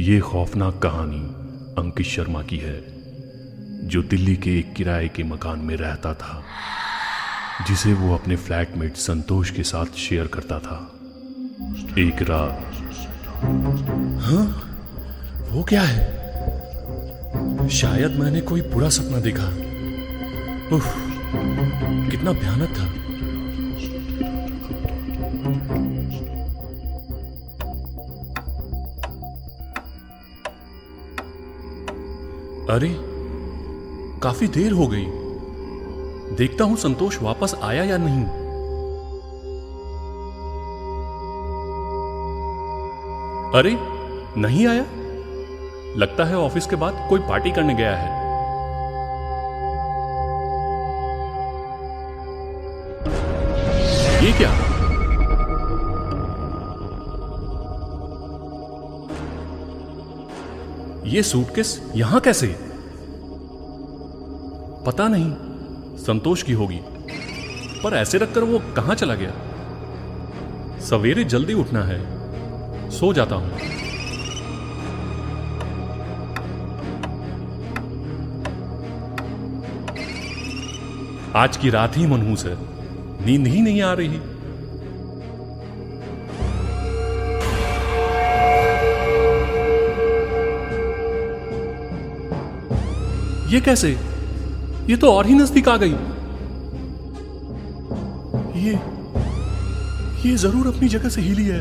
ये खौफनाक कहानी अंकित शर्मा की है, जो दिल्ली के एक किराए के मकान में रहता था, जिसे वो अपने फ्लैटमेट संतोष के साथ शेयर करता था। एक रात। हाँ, वो क्या है? शायद मैंने कोई बुरा सपना देखा। उफ, कितना भयानक था। अरे, काफी देर हो गई। देखता हूं संतोष वापस आया या नहीं। अरे, नहीं आया। लगता है ऑफिस के बाद कोई पार्टी करने गया है। ये क्या? ये सूटकेस यहां कैसे? पता नहीं, संतोष की होगी, पर ऐसे रखकर वो कहां चला गया? सवेरे जल्दी उठना है, सो जाता हूं। आज की रात ही मनहूस है, नींद ही नहीं आ रही। ये कैसे? ये तो और ही नजदीक आ गई। ये जरूर अपनी जगह से हिली है।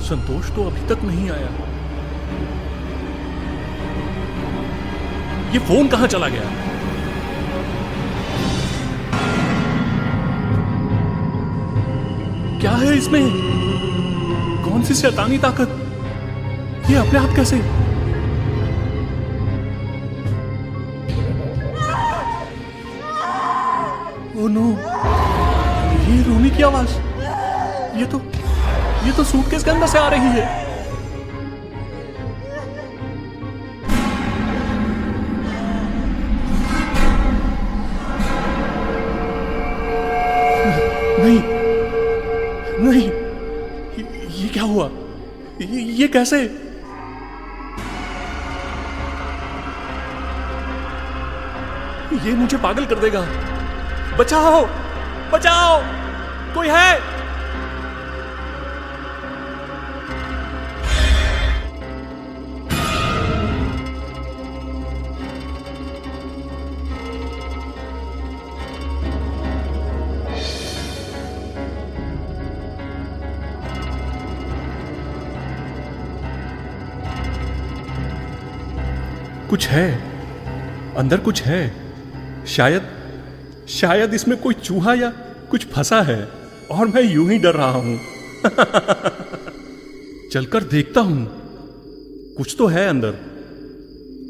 संतोष तो अभी तक नहीं आया। ये फोन कहां चला गया? क्या है इसमें? कौन सी शैतानी ताकत? ये अपने आप कैसे? ओह नो, ये रोने की आवाज। ये तो सूटकेस के अंदर से आ रही है। नहीं, नहीं, ये क्या हुआ? ये कैसे? ये मुझे पागल कर देगा। बचाओ, बचाओ, कोई है? कुछ है, अंदर कुछ है। शायद इसमें कोई चूहा या कुछ फंसा है और मैं यूं ही डर रहा हूं। चलकर देखता हूं, कुछ तो है अंदर।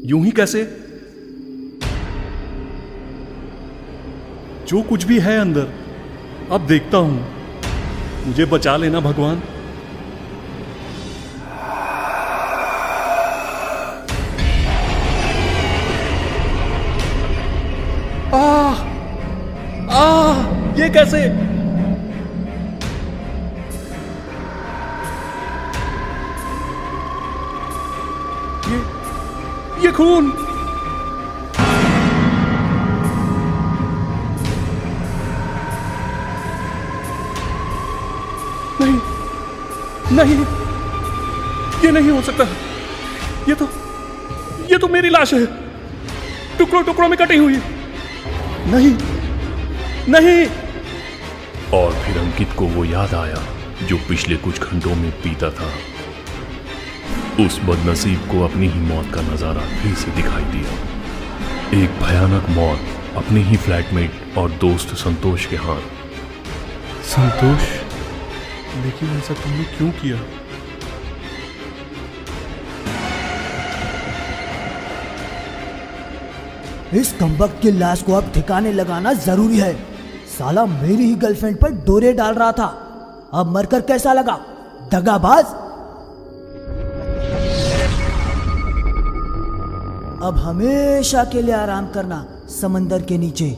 यूं ही कैसे? जो कुछ भी है अंदर, अब देखता हूं। मुझे बचा लेना भगवान। ये कैसे? ये खून! नहीं, नहीं, ये नहीं हो सकता। ये तो मेरी लाश है, टुकड़ों टुकड़ों में कटी हुई। नहीं, नहीं। और फिर अंकित को वो याद आया जो पिछले कुछ घंटों में पीता था। उस बदनसीब को अपनी ही मौत का नजारा फिर से दिखाई दिया। एक भयानक मौत अपने ही फ्लैटमेट और दोस्त संतोष के हाथ। संतोष, लेकिन ऐसा तुमने क्यों किया? इस कमबख्त की लाश को अब ठिकाने लगाना जरूरी है। साला मेरी ही गर्लफ्रेंड पर डोरे डाल रहा था, अब मरकर कैसा लगा? दगाबाज। अब हमेशा के लिए आराम करना समंदर के नीचे।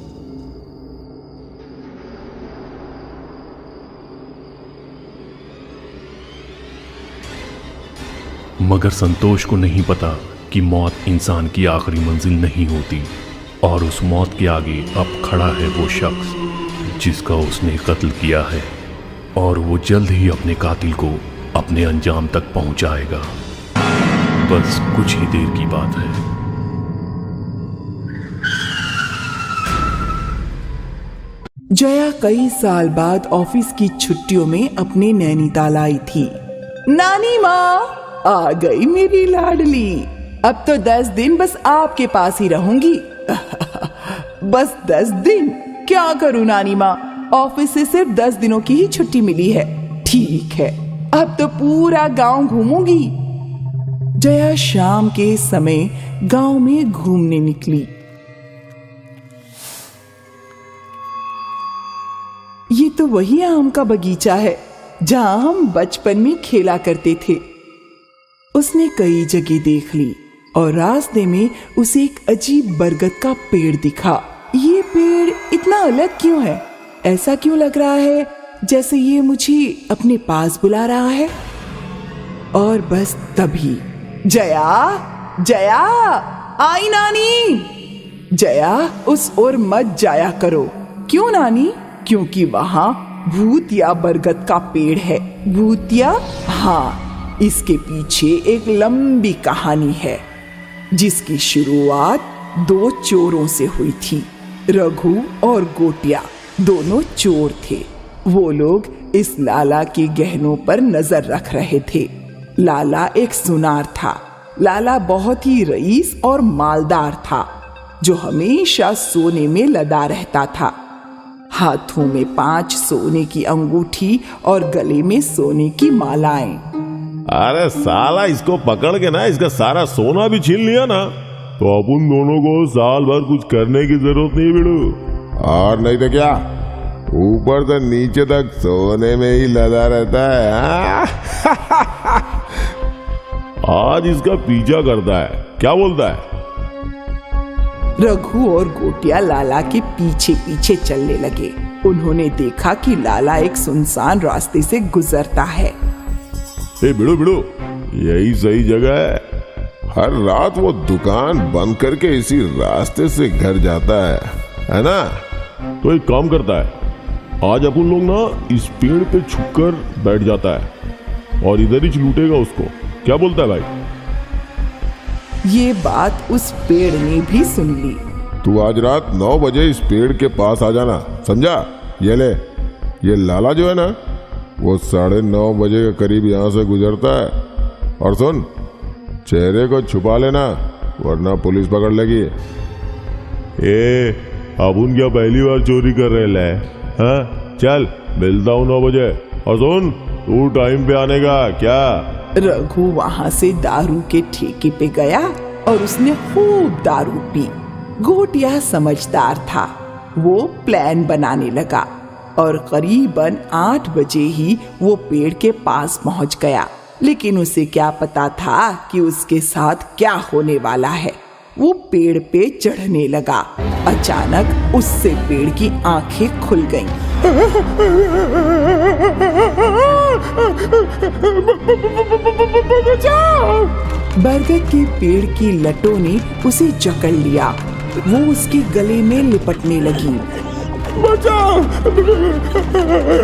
मगर संतोष को नहीं पता कि मौत इंसान की आखिरी मंजिल नहीं होती और उस मौत के आगे अब खड़ा है वो शख्स जिसका उसने कत्ल किया है और वो जल्द ही अपने कातिल को अपने अंजाम तक पहुंचाएगा। बस कुछ ही देर की बात है। जया कई साल बाद ऑफिस की छुट्टियों में अपने नैनीताल आई थी। नानी माँ, आ गई मेरी लाडली। अब तो 10 दिन बस आपके पास ही रहूंगी। बस 10 दिन? क्या करूं नानी माँ, ऑफिस से सिर्फ 10 दिनों की ही छुट्टी मिली है। ठीक है, अब तो पूरा गांव घूमूंगी। जया शाम के समय गांव में घूमने निकली। ये तो वही आम का बगीचा है जहां हम बचपन में खेला करते थे। उसने कई जगह देख ली और रास्ते में उसे एक अजीब बरगद का पेड़ दिखा। ये पेड़ इतना अलग क्यों है? ऐसा क्यों लग रहा है जैसे ये मुझे अपने पास बुला रहा है? और बस तभी जया, जया, आई नानी। जया, उस ओर मत जाया करो। क्यों नानी? क्योंकि वहां भूतिया बरगद का पेड़ है। भूतिया? हाँ, इसके पीछे एक लंबी कहानी है जिसकी शुरुआत 2 चोरों से हुई थी। रघु और गोटिया दोनों चोर थे। वो लोग इस लाला के गहनों पर नजर रख रहे थे। लाला एक सुनार था। लाला बहुत ही रईस और मालदार था जो हमेशा सोने में लदा रहता था। हाथों में 5 सोने की अंगूठी और गले में सोने की मालाएं। अरे साला, इसको पकड़ के ना इसका सारा सोना भी छीन लिया ना तो अपन दोनों को साल भर कुछ करने की जरूरत नहीं बिड़ू। और नहीं तो क्या, ऊपर से नीचे तक सोने में ही लदा रहता है। आज इसका पीछा करता है, क्या बोलता है? रघु और गोटिया लाला के पीछे पीछे चलने लगे। उन्होंने देखा कि लाला एक सुनसान रास्ते से गुजरता है। ए बिड़ू बिड़ू, यही सही जगह है। हर रात वो दुकान बंद करके इसी रास्ते से घर जाता है ना? तो एक काम करता है, आज अपन लोग ना इस पेड़ पे छुपकर बैठ जाता है और इधर ही लूटेगा उसको। क्या बोलता है भाई? ये बात उस पेड़ ने भी सुन ली। तू आज रात 9 बजे इस पेड़ के पास आ जाना, समझा? ये ले, ये लाला जो है ना, वो 9:30 बजे के करीब यहाँ से गुजरता है। और सुन, चेहरे को छुपा लेना वरना पुलिस पकड़ लेगी। अपन क्या पहली बार चोरी कर रहे ले? हाँ, चल मिलता हूँ 9 बजे। और सुन, तू टाइम पे आने का क्या? रघु वहां से दारू के ठेके पे गया और उसने खूब दारू पी। गोटिया समझदार था। वो प्लान बनाने लगा और करीबन 8 बजे ही वो पेड़ के पास पहुंच गया। लेकिन उसे क्या पता था कि उसके साथ क्या होने वाला है। वो पेड़ पे चढ़ने लगा। अचानक उससे पेड़ की आंखें खुल गईं। बरगद के पेड़ की लटों ने उसे जकड़ लिया। वो उसके गले में लिपटने लगी। बचाओ!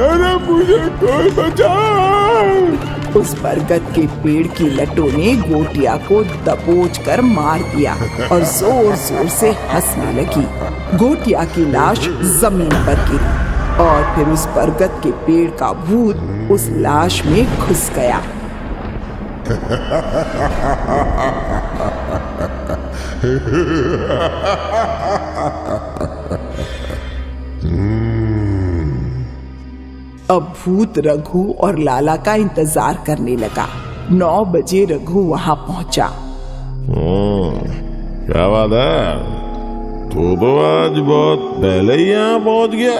अरे मुझे कोई बचाओ! उस बरगद के पेड़ की लटों ने गोटिया को दबोच कर मार दिया और जोर जोर से हंसने लगी। गोटिया की लाश जमीन पर गिरी और फिर उस बरगद के पेड़ का भूत उस लाश में घुस गया। अब भूत रघु और लाला का इंतजार करने लगा। 9 बजे रघु वहां पहुंचा। क्या बात है, तो आज बहुत पहले ही यहाँ पहुंच गया।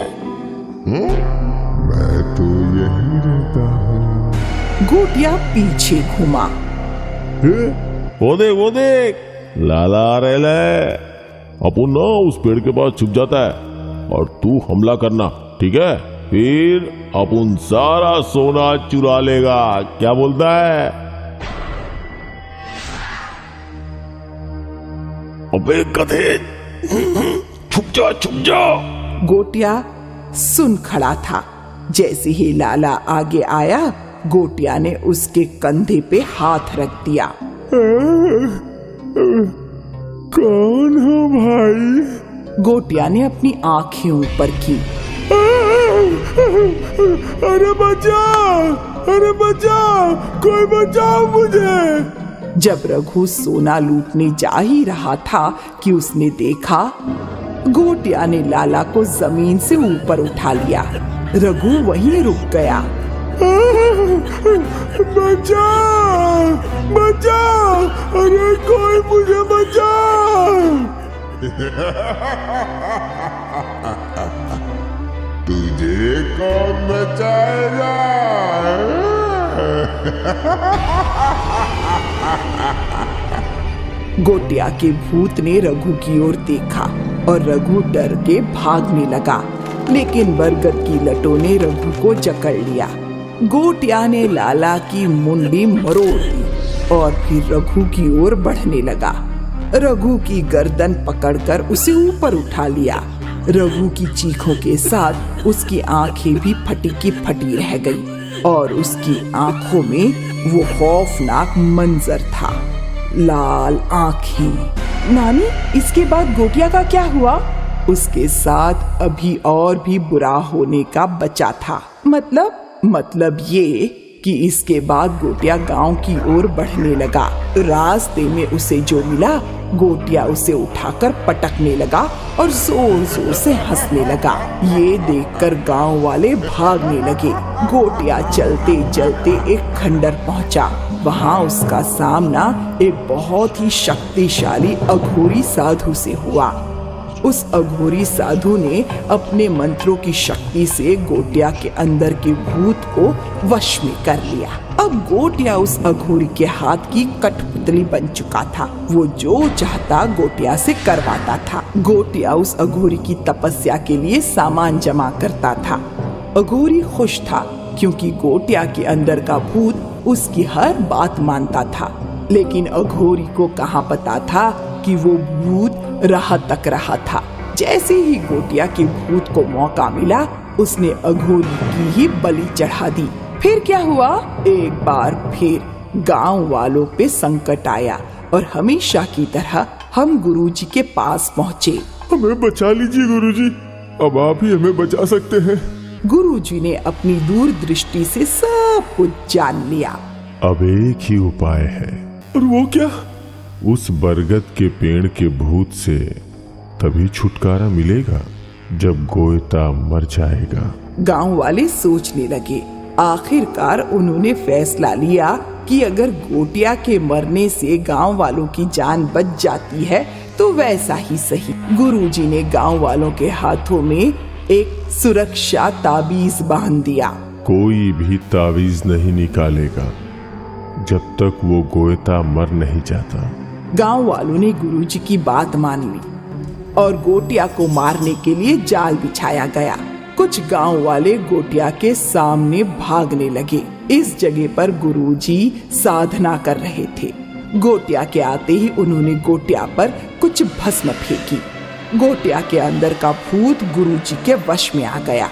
मैं तो यही रहता हूँ। गोटिया पीछे घूमा। वो देख लाला आ रहा है। अपन ना उस पेड़ के पास छुप जाता है और तू हमला करना, ठीक है? फिर अपन सारा सोना चुरा लेगा। क्या बोलता है? अबे गधे, छुप जा छुप जा। गोटिया सुन खड़ा था। जैसे ही लाला आगे आया, गोटिया ने उसके कंधे पे हाथ रख दिया। कौन हो भाई? गोटिया ने अपनी आंखें ऊपर की। अरे बचा, कोई बचाओ मुझे। जब रघु सोना लूटने जा ही रहा था कि उसने देखा गोटिया ने लाला को जमीन से ऊपर उठा लिया। रघु वहीं रुक गया। बचा, अरे कोई मुझे बचा। तुझे कौन बचाएगा? गोटिया के भूत ने रघु की ओर देखा और रघु डर के भागने लगा, लेकिन बरगद की लटों ने रघु को जकड़ लिया। गोटिया ने लाला की मुंडी मरोड़ दी और फिर रघु की ओर बढ़ने लगा। रघु की गर्दन पकड़कर उसे ऊपर उठा लिया। रघु की चीखों के साथ उसकी आंखें भी फटी की फटी रह गई और उसकी आंखों में वो खौफनाक मंजर था, लाल आंखें। नानी, इसके बाद गोटिया का क्या हुआ? उसके साथ अभी और भी बुरा होने का बचा था। मतलब ये कि इसके बाद गोटिया गांव की ओर बढ़ने लगा। रास्ते में उसे जो मिला, गोटिया उसे उठाकर पटकने लगा और जोर जोर से हंसने लगा। ये देखकर गांव वाले भागने लगे। गोटिया चलते चलते एक खंडर पहुंचा। वहां उसका सामना एक बहुत ही शक्तिशाली अघोरी साधु से हुआ। उस अघोरी साधु ने अपने मंत्रों की शक्ति से गोटिया के अंदर के भूत को वश में कर लिया। अब गोटिया उस अघोरी के हाथ की कठपुतली बन चुका था। वो जो चाहता गोटिया से करवाता था। गोटिया उस अघोरी की तपस्या के लिए सामान जमा करता था। अघोरी खुश था क्योंकि गोटिया के अंदर का भूत उसकी हर बात मानता था। लेकिन अघोरी को कहाँ पता था कि वो भूत राह तक रहा था। जैसे ही गोटिया के भूत को मौका मिला, उसने अघोरी की ही बलि चढ़ा दी। फिर क्या हुआ? एक बार फिर गांव वालों पे संकट आया और हमेशा की तरह हम गुरुजी के पास पहुँचे। हमें बचा लीजिए गुरुजी, अब आप ही हमें बचा सकते हैं। गुरुजी ने अपनी दूरदृष्टि से सब कुछ जान लिया। अब एक ही उपाय है। और वो क्या? उस बरगद के पेड़ के भूत से तभी छुटकारा मिलेगा जब गोयता मर जाएगा। गांव वाले सोचने लगे। आखिरकार उन्होंने फैसला लिया कि अगर गोटिया के मरने से गांव वालों की जान बच जाती है तो वैसा ही सही। गुरुजी ने गांव वालों के हाथों में एक सुरक्षा ताबीज बांध दिया। कोई भी ताबीज नहीं निकालेगा जब तक वो गोयता मर नहीं जाता। गांव वालों ने गुरुजी की बात मान ली और गोटिया को मारने के लिए जाल बिछाया गया। कुछ गांव वाले गोटिया के सामने भागने लगे। इस जगह पर गुरुजी साधना कर रहे थे। गोटिया के आते ही उन्होंने गोटिया पर कुछ भस्म फेंकी। गोटिया के अंदर का भूत गुरुजी के वश में आ गया।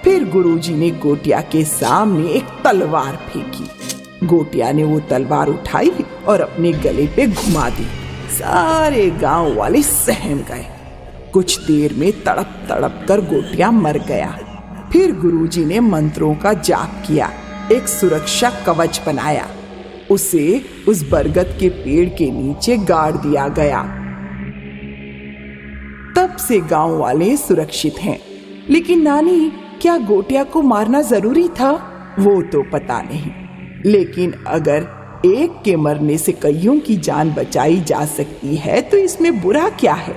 फिर गुरुजी ने गोटिया के सामने एक तलवार फेंकी। गोटिया ने वो तलवार उठाई और अपने गले पे घुमा दी। सारे गांव वाले सहम गए। कुछ देर में तड़प तड़प कर गोटिया मर गया। फिर गुरुजी ने मंत्रों का जाप किया, एक सुरक्षा कवच बनाया। उसे उस बरगद के पेड़ के नीचे गाड़ दिया गया। तब से गांव वाले सुरक्षित हैं। लेकिन नानी, क्या गोटिया को मारना जरूरी था? वो तो पता नहीं, लेकिन अगर एक के मरने से कईयों की जान बचाई जा सकती है तो इसमें बुरा क्या है?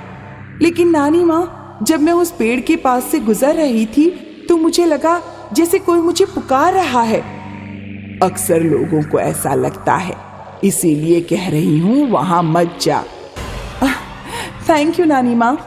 लेकिन नानी माँ, जब मैं उस पेड़ के पास से गुजर रही थी तो मुझे लगा जैसे कोई मुझे पुकार रहा है। अक्सर लोगों को ऐसा लगता है, इसीलिए कह रही हूँ वहां मत जा। थैंक यू नानी माँ।